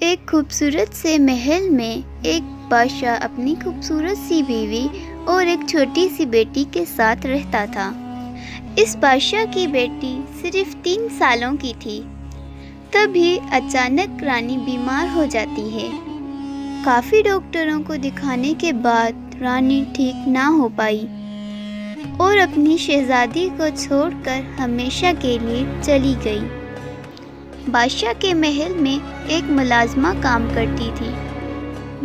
ایک خوبصورت سے محل میں ایک بادشاہ اپنی خوبصورت سی بیوی اور ایک چھوٹی سی بیٹی کے ساتھ رہتا تھا۔ اس بادشاہ کی بیٹی صرف 3 سالوں کی تھی۔ تبھی اچانک رانی بیمار ہو جاتی ہے۔ کافی ڈاکٹروں کو دکھانے کے بعد رانی ٹھیک نہ ہو پائی اور اپنی شہزادی کو چھوڑ کر ہمیشہ کے لیے چلی گئی۔ بادشاہ کے محل میں ایک ملازمہ کام کرتی تھی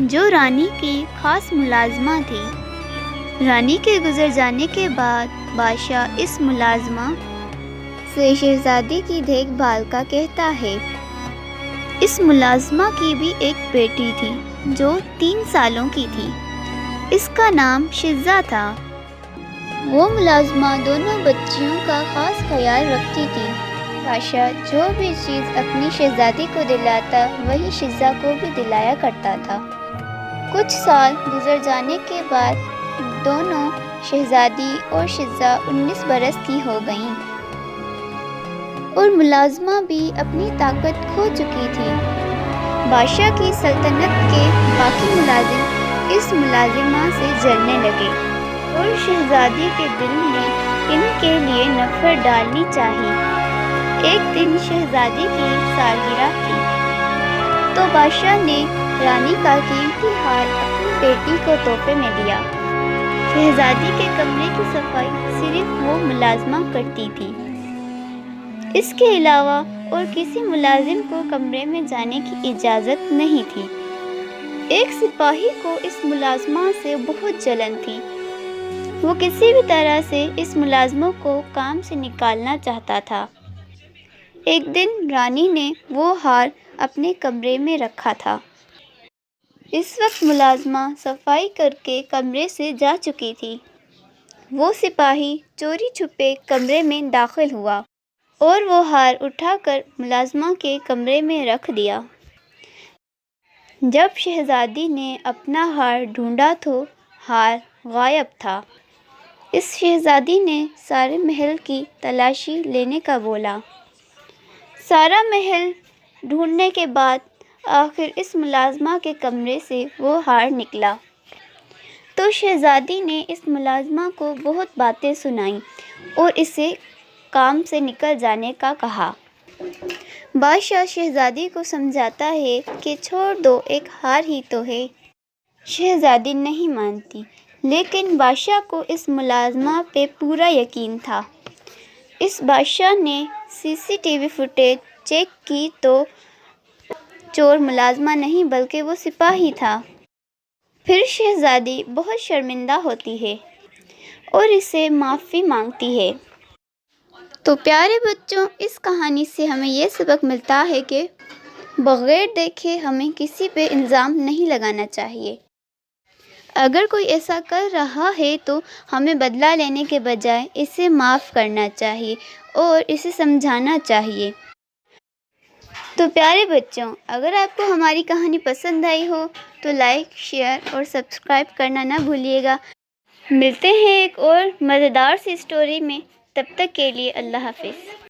جو رانی کی خاص ملازمہ تھی۔ رانی کے گزر جانے کے بعد بادشاہ اس ملازمہ سے شہزادی کی دیکھ بھال کا کہتا ہے۔ اس ملازمہ کی بھی ایک بیٹی تھی جو 3 سالوں کی تھی۔ اس کا نام شزہ تھا۔ وہ ملازمہ دونوں بچیوں کا خاص خیال رکھتی تھی۔ بادشاہ جو بھی چیز اپنی شہزادی کو دلاتا وہی شزہ کو بھی دلایا کرتا تھا۔ کچھ سال گزر جانے کے بعد دونوں شہزادی اور شزہ 19 برس کی ہو گئیں اور ملازمہ بھی اپنی طاقت کھو چکی تھی۔ بادشاہ کی سلطنت کے باقی ملازم اس ملازمہ سے جلنے لگے اور شہزادی کے دل میں ان کے لیے نفرت ڈالنی چاہی۔ ایک دن شہزادی کی سالگرہ تھی تو بادشاہ نے رانی کا قیمتی ہار اپنی بیٹی کو تحفے میں دیا۔ شہزادی کے کمرے کی صفائی صرف وہ ملازمہ کرتی تھی۔ اس کے علاوہ اور کسی ملازم کو کمرے میں جانے کی اجازت نہیں تھی۔ ایک سپاہی کو اس ملازمہ سے بہت جلن تھی۔ وہ کسی بھی طرح سے اس ملازمہ کو کام سے نکالنا چاہتا تھا۔ ایک دن رانی نے وہ ہار اپنے کمرے میں رکھا تھا۔ اس وقت ملازمہ صفائی کر کے کمرے سے جا چکی تھی۔ وہ سپاہی چوری چھپے کمرے میں داخل ہوا اور وہ ہار اٹھا کر ملازمہ کے کمرے میں رکھ دیا۔ جب شہزادی نے اپنا ہار ڈھونڈا تو ہار غائب تھا۔ اس شہزادی نے سارے محل کی تلاشی لینے کا بولا۔ سارا محل ڈھونڈنے کے بعد آخر اس ملازمہ کے کمرے سے وہ ہار نکلا۔ تو شہزادی نے اس ملازمہ کو بہت باتیں سنائیں اور اسے کام سے نکل جانے کا کہا۔ بادشاہ شہزادی کو سمجھاتا ہے کہ چھوڑ دو، ایک ہار ہی تو ہے۔ شہزادی نہیں مانتی، لیکن بادشاہ کو اس ملازمہ پہ پورا یقین تھا۔ اس بادشاہ نے CCTV فوٹیج چیک کی تو چور ملازمہ نہیں بلکہ وہ سپاہی تھا۔ پھر شہزادی بہت شرمندہ ہوتی ہے اور اسے معافی مانگتی ہے۔ تو پیارے بچوں، اس کہانی سے ہمیں یہ سبق ملتا ہے کہ بغیر دیکھے ہمیں کسی پہ الزام نہیں لگانا چاہیے۔ اگر کوئی ایسا کر رہا ہے تو ہمیں بدلہ لینے کے بجائے اسے معاف کرنا چاہیے اور اسے سمجھانا چاہیے۔ تو پیارے بچوں، اگر آپ کو ہماری کہانی پسند آئی ہو تو لائک، شیئر اور سبسکرائب کرنا نہ بھولیے گا۔ ملتے ہیں ایک اور مزیدار سی اسٹوری میں، تب تک کے لیے اللہ حافظ۔